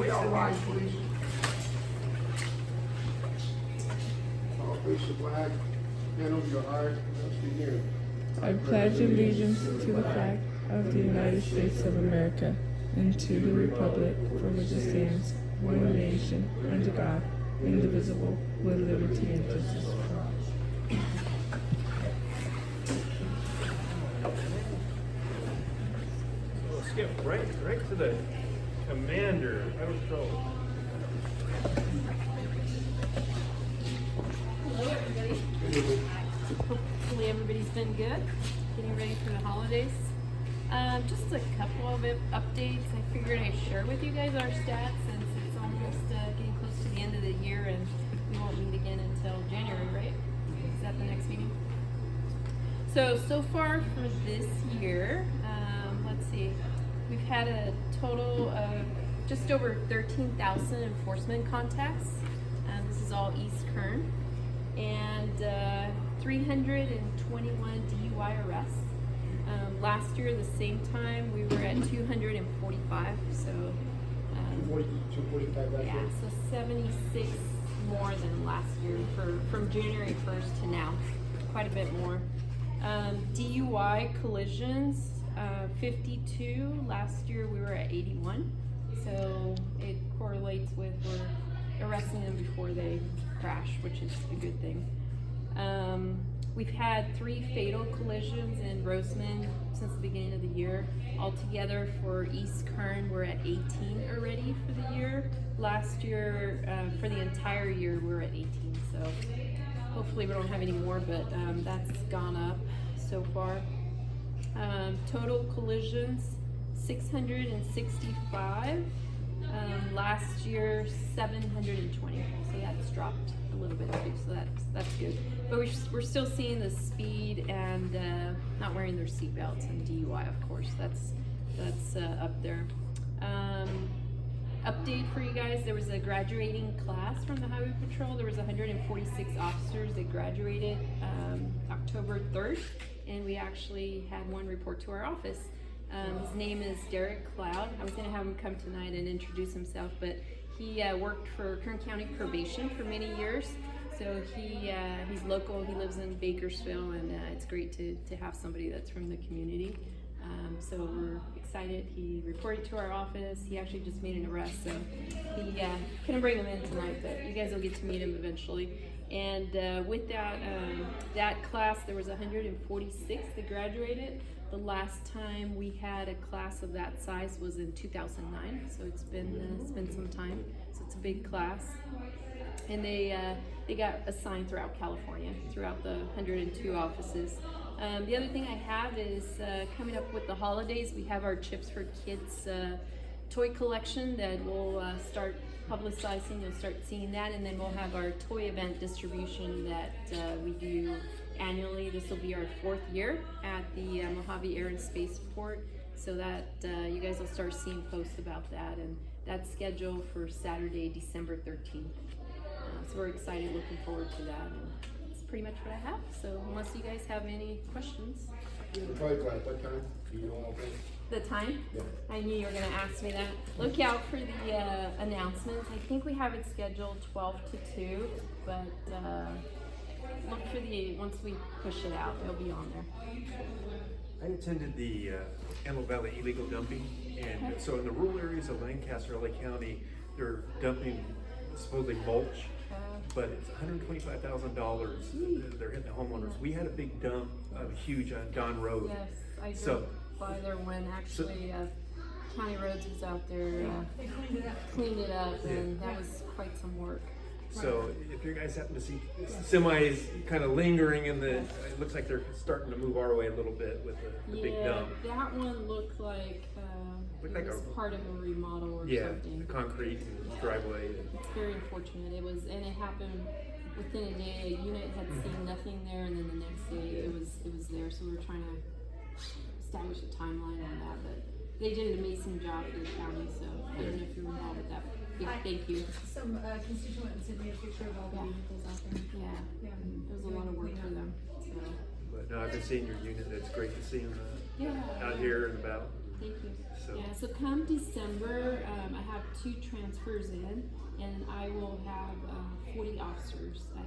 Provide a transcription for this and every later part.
Everybody all rise, please. All face the flag, hand over your heart, let's begin. I pledge allegiance to the flag of the United States of America and to the republic for which it stands, one nation, under God, indivisible, with liberty and justice for all. We'll skip right to the commander. Highway Patrol. Hello, everybody. Hopefully everybody's been good, getting ready for the holidays. Just a couple of updates. I figured I'd share with you guys our stats since it's almost getting close to the end of the year and we won't meet again until January, right? Is that the next meeting? So far for this year, let's see, we've had a total of just over 13,000 enforcement contacts. This is all East Kern. And 321 DUI arrests. Last year, the same time, we were at 245. So 245 back yeah, there. so 76 more than last year from January 1st to now, quite a bit more. DUI collisions, 52. Last year we were at 81. So it correlates with we're arresting them before they crash, which is a good thing. We've had 3 fatal collisions in Roseman since the beginning of the year. Altogether for East Kern, we're at 18 already for the year. Last year, for the entire year, we're at 18. So hopefully we don't have any more, but that's gone up so far. Total collisions, 665. Last year, 720. So that's dropped a little bit too. So that's good. But we're still seeing the speed and not wearing their seatbelts and DUI, of course. That's up there. Update for you guys: there was a graduating class from the Highway Patrol. There was 146 officers that graduated October 3rd, and we actually had one report to our office. His name is Derek Cloud. I was going to have him come tonight and introduce himself, but he worked for Kern County Probation for many years. So he's local. He lives in Bakersfield, and it's great to have somebody that's from the community. So we're excited. He reported to our office. He actually just made an arrest, so he couldn't bring him in tonight, but you guys will get to meet him eventually. And with that class, there was 146 that graduated. The last time we had a class of that size was in 2009, so it's been some time. So it's a big class, and they got assigned throughout California, throughout the 102 offices. The other thing I have is coming up with the holidays, we have our Chips for Kids toy collection that we'll start publicizing. You'll start seeing that, and then we'll have our toy event distribution that we do annually. This will be our 4th year at the Mojave Air and Spaceport, so that you guys will start seeing posts about that, and that's scheduled for Saturday, December 13th. So we're excited, looking forward to that, and that's pretty much what I have. So unless you guys have any questions. The toy class, what time? Do you know all that? The time? Yeah. I knew you were going to ask me that. Look out for the announcements. I think we have it scheduled 12 to 2, but look for once we push it out, it'll be on there. I attended the Antelope Valley illegal dumping, and so in the rural areas of Lancaster, LA County, they're dumping supposedly mulch, but it's $125,000 they're hitting the homeowners. We had a big dump, huge on Don Road. Yes, I drove by there when actually County Roads was out there, cleaned it up, and that was quite some work. So if you guys happen to see semis kind of lingering in the, it looks like they're starting to move our way a little bit with the big dump. That one looked like it was part of a remodel or something. The concrete and driveway. It's very unfortunate. It happened within a day. A unit had seen nothing there, and then the next day it was there. So we were trying to establish a timeline on that, but they did an amazing job for the county. So I don't know if you're involved with that. Thank you. Some constituent sent me a picture of all the vehicles out there. Yeah. It was a lot of work for them. So. But no, I've been seeing your unit. It's great to see them out here and about. Thank you. So- Yeah, so come December, I have 2 transfers in, and I will have 40 officers at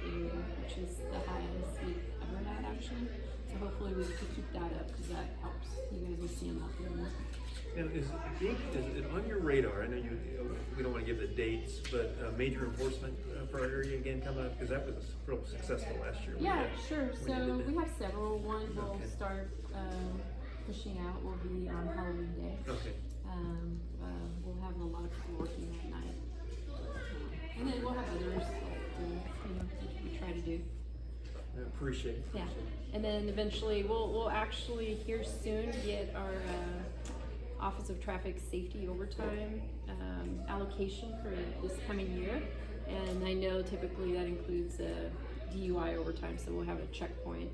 area, which is the highest we've ever had actually. So hopefully we can keep that up because that helps. You guys will see them out there more. Now, is it on your radar? I know we don't want to give the dates, but major enforcement for our area again coming up, because that was real successful last year. Yeah, sure. when you So did we that. have several. One we'll Okay. start pushing out will be on Halloween Day. Okay. We'll have a lot of people working that night. And then we'll have others that we try to do. I appreciate it. Yeah. And then eventually we'll actually here soon get our Office of Traffic Safety overtime allocation for this coming year. And I know typically that includes DUI overtime, so we'll have a checkpoint,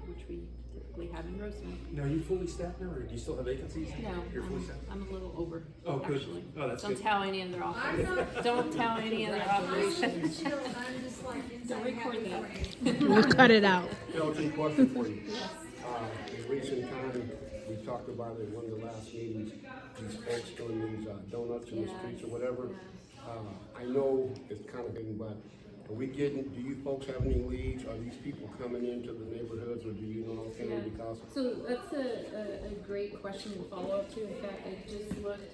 which we typically have in Roseman. Now, are you fully staffed now, or do you still have vacancies? No, You're fully staffed? I'm a little over, Oh, good. actually. Oh, that's Don't good. tell any other officers. I'm not- Don't tell any other operations. Chill, I'm just like Don't inside record happy that. for you. We'll cut it out. Elton, question for you. In recent time, we talked about it in one of the last meetings, these folks doing these donuts in the Yeah. streets or whatever. I know it's kind of big, but are we getting, do you folks have any leads? Are these people coming into the neighborhoods, or do you know anything? Yeah. Because So that's a great question to follow up to. In fact, I just looked,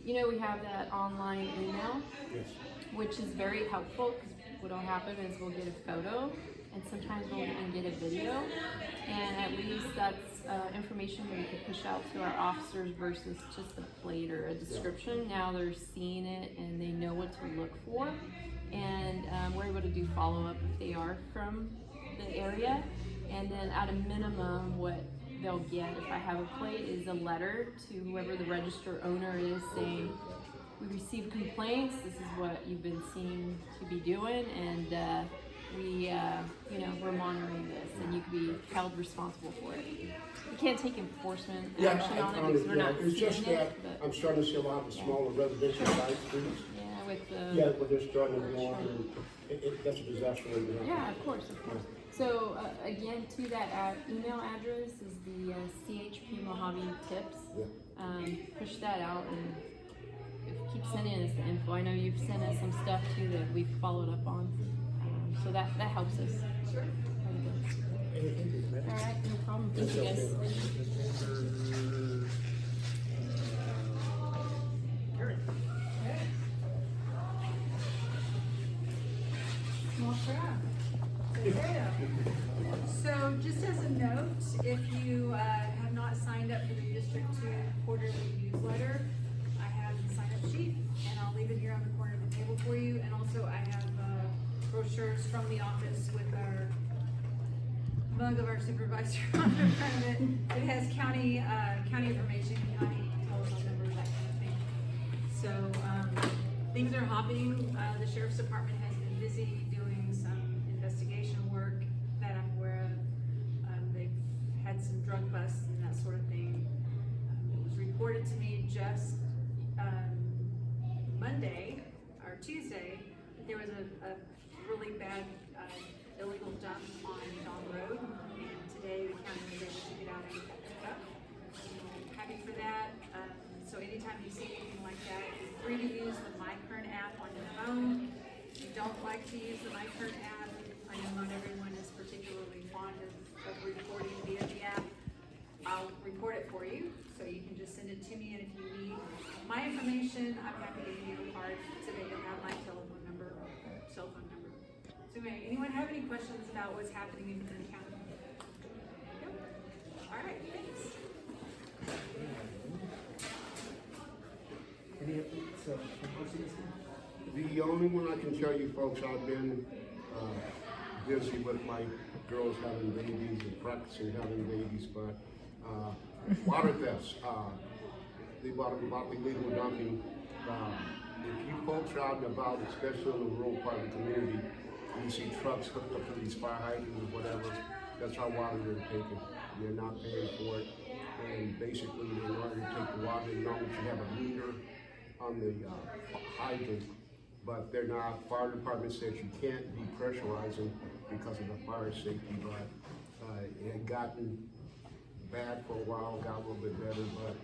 we have that online email, yes, which is very helpful because what'll happen is we'll get a photo and sometimes we'll even get a video. And at least that's information that we can push out to our officers versus just a plate or a description. Now they're seeing it and they know what to look for. And we're able to do follow-up if they are from the area. And then at a minimum, what they'll get, if I have a plate, is a letter to whoever the register owner is saying, we received complaints, this is what you've been seen to be doing, and we're monitoring this, and you can be held responsible for it. We can't take enforcement action on it because we're not it's seeing just it, that but I'm starting to see a lot of smaller residential side streets. yeah, with the. Yeah, but they're starting to go on, and that's a disaster right now. Yeah, of course. So again, to that email address is the CHP Mojave Tips. Yeah. Push that out and keep sending us the info. I know you've sent us some stuff too that we've followed up on, so that helps us. Sure. All right, no problem. Thank you guys. So just as a note, if you have not signed up for the District 2 quarterly newsletter, I have the sign-up sheet, and I'll leave it here on the corner of the table for you. And also I have brochures from the office with our mug of our supervisor on the front of it. It has county information, county telephone numbers, that kind of thing. So things are hopping. The sheriff's department has been busy doing some investigation work that I'm aware of. They've had some drug busts and that sort of thing. It was reported to me just Monday or Tuesday that there was a really bad illegal dump on Don Road, and today the county was able to get out and pick it up. Happy for that. So anytime you see anything like that, you're free to use the MyKern app on your phone. If you don't like to use the MyKern app, I know not everyone is particularly fond of reporting via the app. I'll report it for you, so you can just send it to me, and if you need my information, I'm happy to give you a card so that you'll have my telephone number or cell phone number. So anyone have any questions about what's happening in the county? Yep. All right, thanks. Any updates from OCSD? The only one I can tell you folks, I've been busy with my girls having babies and practicing having babies, but water thefts, about the illegal dumping. If you folks are out and about, especially in the rural part of the community, and you see trucks hooked up to these fire hydrants or whatever, that's how water they're taking. They're not paying for it. And basically, in order to take the water, you should have a meter on the hydrant, but they're not. Fire department says you can't depressurize them because of the fire safety, but it had gotten bad for a while, got a little bit better, but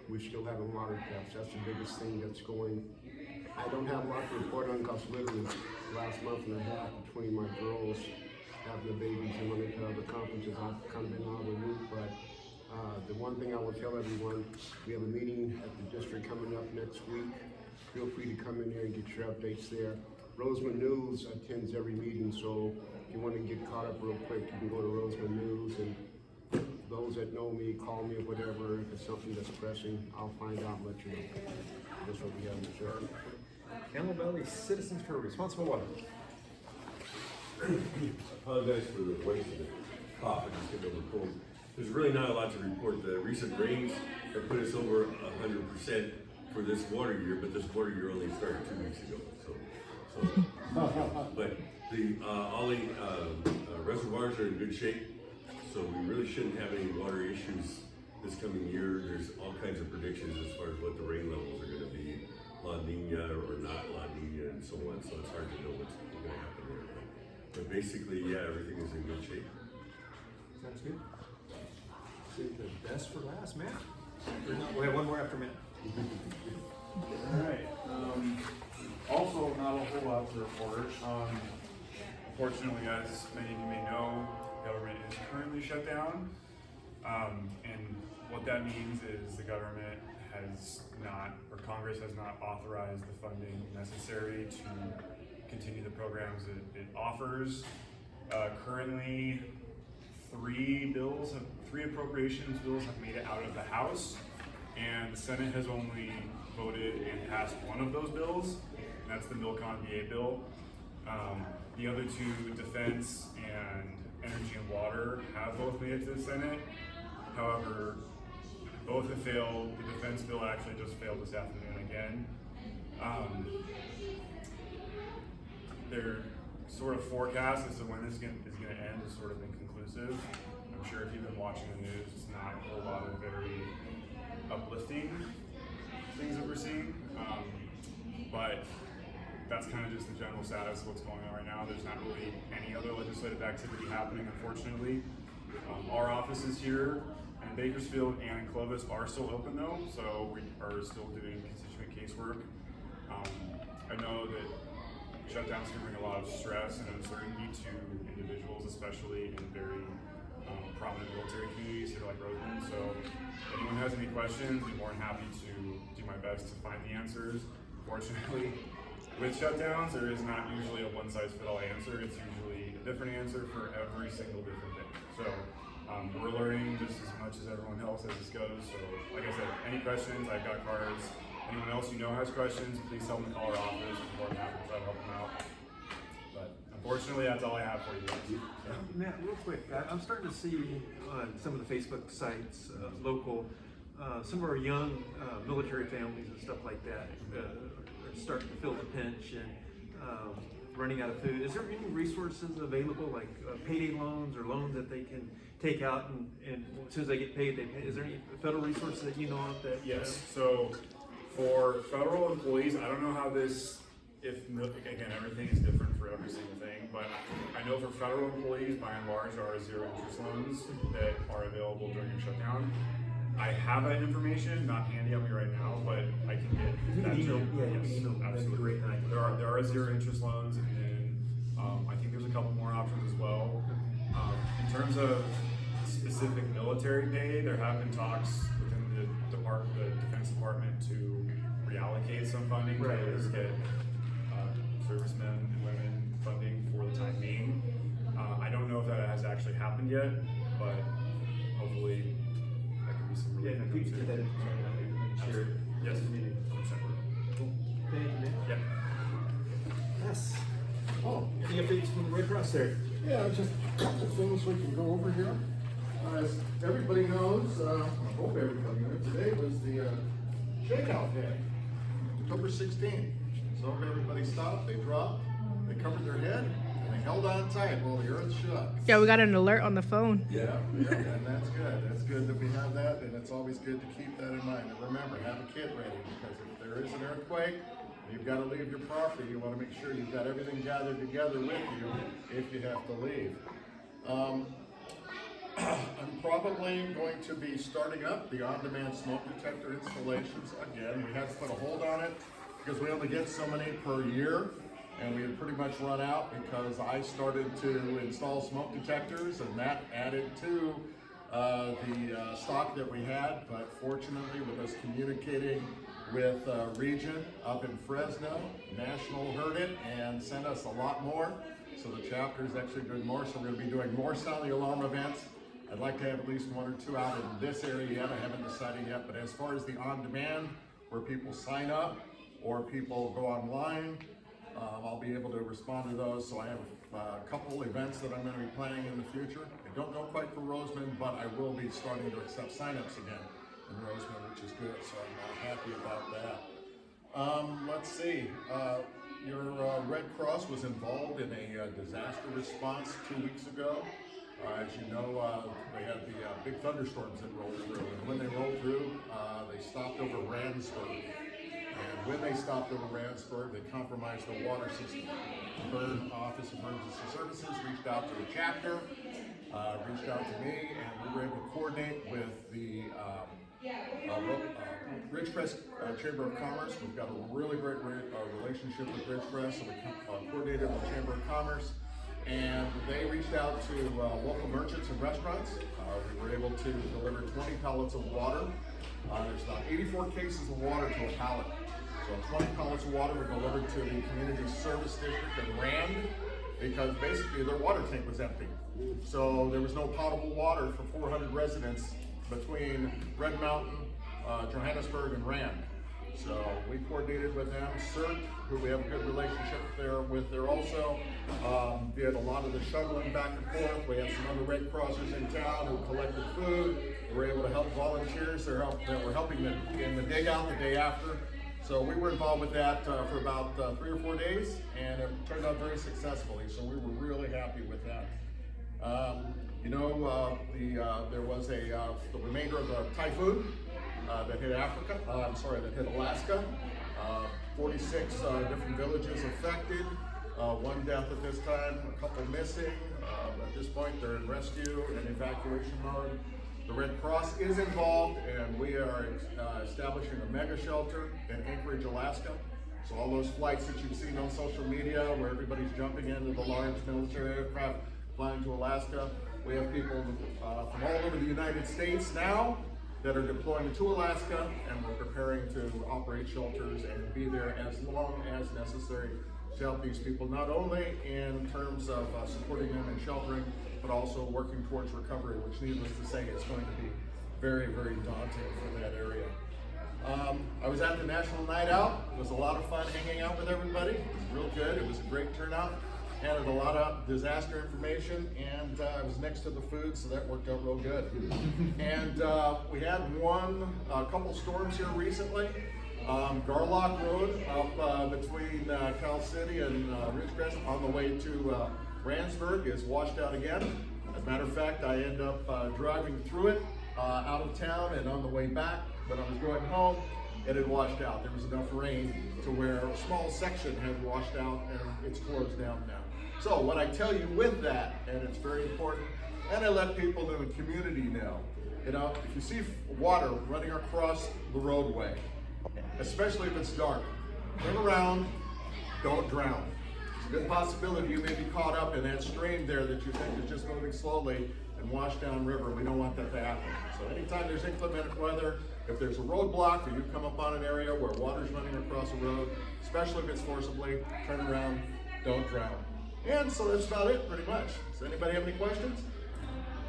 we're still having water thefts. That's the biggest thing that's going. I don't have a lot to report on because literally last month and a half, between my girls having the babies and running to other conferences, I've kind of been out of the loop. But the one thing I will tell everyone, we have a meeting at the district coming up next week. Feel free to come in there and get your updates there. Roseman News attends every meeting, so if you want to get caught up real quick, you can go to Roseman News, and those that know me, call me or whatever. If it's something that's pressing, I'll find out and let you know. That's what we have to share. Antelope Valley Citizens for Responsible Water. Apologize for the voice and the cough. I just get over cold. There's really not a lot to report. The recent rains have put us over 100% for this water year, but this water year only started 2 weeks ago. But the all the reservoirs are in good shape, so we really shouldn't have any water issues this coming year. There's all kinds of predictions as far as what the rain levels are going to be, La Nina or not La Nina, and so on. So it's hard to know what's going to happen there. But basically, yeah, everything is in good shape. Sounds good. Save the best for last, Matt. We have one more after Matt. All right. Also, not a whole lot to report. Unfortunately, as many of you may know, government is currently shut down. And what that means is the government has not, or Congress has not authorized the funding necessary to continue the programs it offers. Currently, three appropriations bills have made it out of the House, and the Senate has only voted and passed one of those bills, and that's the Milcon VA bill. The other two, defense and energy and water, have both made it to the Senate. However, both have failed. The defense bill actually just failed this afternoon again. Their sort of forecast as to when this is going to end is sort of inconclusive. I'm sure if you've been watching the news, it's not a whole lot of very uplifting things that we're seeing. But that's kind of just the general status of what's going on right now. There's not really any other legislative activity happening, unfortunately. Our offices here in Bakersfield and in Clovis are still open though, so we are still doing constituent casework. I know that shutdowns can bring a lot of stress and uncertainty to individuals, especially in very prominent military communities here like Roseman. So if anyone has any questions, I'm more than happy to do my best to find the answers. Fortunately, with shutdowns, there is not usually a one-size-fits-all answer. It's usually a different answer for every single different thing. So we're learning just as much as everyone else as this goes. So like I said, any questions, I've got cards. Anyone else you know has questions, please tell them to call our office. We're more than happy to try to help them out. But unfortunately, that's all I have for you guys. So. Matt, real quick, I'm starting to see on some of the Facebook sites, local, some of our young military families and stuff like that are starting to feel the pinch and running out of food. Is there any resources available, like payday loans or loans that they can take out and as soon as they get paid, they pay? Is there any federal resources that you know of that? Yes. So for federal employees, I don't know how this, again, everything is different for every single thing, but I know for federal employees, by and large, there are zero interest loans that are available during a shutdown. I have that information, not handy on me right now, but I can get that to you. Yes, absolutely. There are zero interest loans, and then I think there's a couple more options as well. In terms of specific military pay, there have been talks within the Defense Department to reallocate some funding to at least get servicemen and women funding for the time being. I don't know if that has actually happened yet, but hopefully that could be some relief. Yeah, if we could get that information, share it. Yes. 100%. Cool. Thank you, man. Yep. Yes. Oh, Any updates from the Red Cross there? yeah, just a couple of things we can go over here. As everybody knows, I hope everybody knows, today was the shakeout day, October 16th. So everybody stopped, they dropped, they covered their head, and they held on tight while the earth shook. Yeah, we got an alert on the phone. Yeah, and that's good. That's good that we have that, and it's always good to keep that in mind. And remember, have a kit ready, because if there is an earthquake, you've got to leave your property. You want to make sure you've got everything gathered together with you if you have to leave. I'm probably going to be starting up the on-demand smoke detector installations again. We had to put a hold on it because we only get so many per year, and we had pretty much run out because I started to install smoke detectors, and that added to the stock that we had. But fortunately, with us communicating with Region up in Fresno, National heard it and sent us a lot more. So the chapter is actually doing more. So we're going to be doing more sound the alarm events. I'd like to have at least 1 or 2 out in this area yet. I haven't decided yet. But as far as the on-demand, where people sign up or people go online, I'll be able to respond to those. So I have a couple events that I'm going to be planning in the future. I don't know quite for Roseman, but I will be starting to accept signups again in Roseman, which is good. So I'm happy about that. Let's see. Your Red Cross was involved in a disaster response 2 weeks ago. As you know, they had the big thunderstorms that rolled through, and when they rolled through, they stopped over Randsburg. And when they stopped over Randsburg, they compromised the water system. The Byrd Office of Emergency Services reached out to the chapter, reached out to me, and we were able to coordinate with the Ridgecrest Chamber of Commerce. We've got a really great relationship with Ridgecrest, so we coordinated with the Chamber of Commerce, and they reached out to local merchants and restaurants. We were able to deliver 20 pallets of water. There's about 84 cases of water to a pallet. So 20 pallets of water were delivered to the Community Service District in Rand, because basically their water tank was empty. So there was no potable water for 400 residents between Red Mountain, Johannesburg, and Rand. So we coordinated with them. CERT, who we have a good relationship with there also, did a lot of the shuttling back and forth. We had some other Red Crossers in town who collected food. We were able to help volunteers that were helping them in the dig out the day after. So we were involved with that for about 3 or 4 days, and it turned out very successfully. So we were really happy with that. There was the remainder of the typhoon that hit Africa. That hit Alaska. 46 different villages affected. 1 death at this time, a couple missing. At this point, they're in rescue and evacuation mode. The Red Cross is involved, and we are establishing a mega shelter in Anchorage, Alaska. So all those flights that you've seen on social media where everybody's jumping into the large military aircraft flying to Alaska, we have people from all over the United States now that are deploying to Alaska, and we're preparing to operate shelters and be there as long as necessary to help these people, not only in terms of supporting them and sheltering, but also working towards recovery, which, needless to say, is going to be very, very daunting for that area. I was at the National Night Out. It was a lot of fun hanging out with everybody. It was real good. It was a great turnout. Handed a lot of disaster information, and I was next to the food, so that worked out real good. And we had a couple storms here recently. Garlock Road up between Cal City and Ridgecrest on the way to Randsburg is washed out again. As a matter of fact, I ended up driving through it out of town, and on the way back, when I was going home, it had washed out. There was enough rain to where a small section had washed out, and it's closed down now. So what I tell you with that, and it's very important, and I let people in the community know, if you see water running across the roadway, especially if it's dark, turn around, don't drown. It's a good possibility you may be caught up in that stream there that you think is just moving slowly and wash down river. We don't want that to happen. So anytime there's inclement weather, if there's a roadblock or you come up on an area where water's running across a road, especially if it's forcibly, turn around, don't drown. And so that's about it, pretty much. Does anybody have any questions?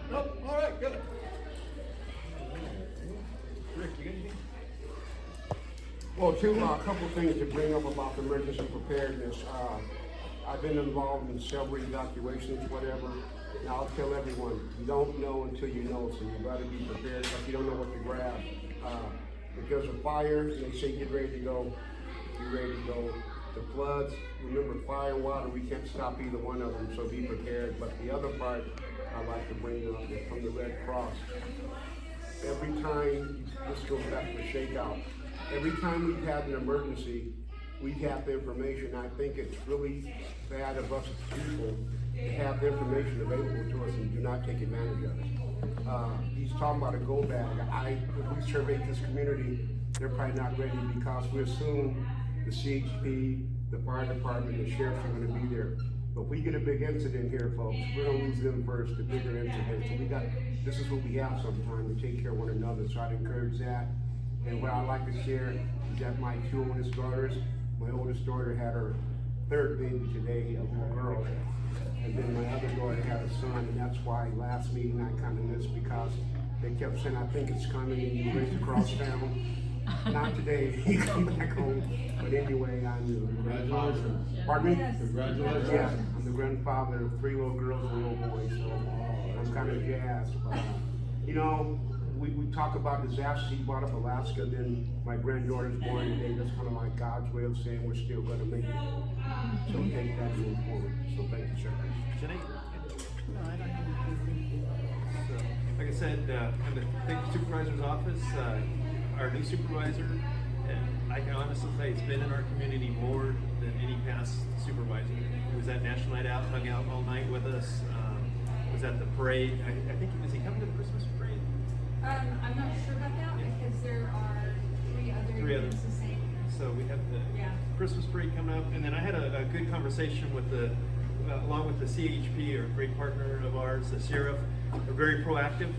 Nope? All right, good. Rick, you got anything? Well, a couple of things to bring up about the emergency preparedness. I've been involved in several evacuations, whatever. And I'll tell everyone, you don't know until you know, so you better be prepared, but you don't know what to grab. If there's a fire, they say get ready to go, be ready to go. The floods, remember fire, water, we can't stop either one of them, so be prepared. But the other part I like to bring up is from the Red Cross. Every time, this goes back to the shakeout, every time we've had an emergency, we have the information. I think it's really bad of us as people to have the information available to us and do not take advantage of it. he's talking about a go bag. If we surveyed this community, they're probably not ready because we assume the CHP, the fire department, the sheriffs are gonna be there. But if we get a big incident here, folks, we're gonna lose them first, the bigger incident. So this is what we have sometimes, to take care of one another, so I'd encourage that. And what I'd like to share is that my two oldest daughters, my oldest daughter had her third baby today, a little girl. And then my other daughter had a son, and that's why last meeting I kind of missed, because they kept saying, I think it's coming, and you race across town. Not today, he come back home. But anyway, I'm the grandfather. Pardon me? Congratulations. Yeah, I'm the grandfather of 3 little girls and a little boy, so I'm kind of jazzed. But, you know, we talk about disasters. He brought up Alaska, then my granddaughter's born today. That's kind of like God's way of saying we're still going to make it. So take that and move forward. So thank you, sir. Sinead? So, like I said, I'm the thank the supervisor's office. Our new supervisor, and I can honestly say it's been in our community more than any past supervisor. He was at National Night Out, hung out all night with us, was at the parade. I think was he coming to the Christmas parade? I'm not sure about that because there are three other events the same. So we have the Christmas parade coming up, and then I had a good conversation with along with the CHP, or a great partner of ours, the sheriff. They're very proactive.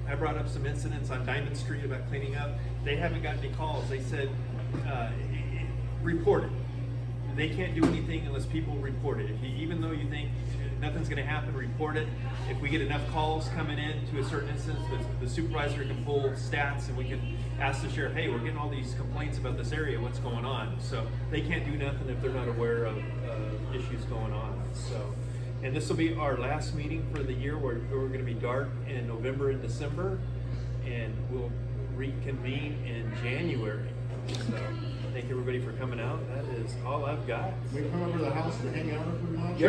I brought up some incidents on Diamond Street about cleaning up. They haven't got any calls. They said, report it. They can't do anything unless people report it. Even though you think nothing's gonna happen, report it. If we get enough calls coming in to a certain instance, the supervisor can pull stats and we can ask the sheriff, hey, we're getting all these complaints about this area, what's going on? So they can't do nothing if they're not aware of issues going on. So. And this will be our last meeting for the year. We're going to be dark in November and December, and we'll reconvene in January. So thank everybody for coming out. That is all I've got. We come over to the house and hang out if we want.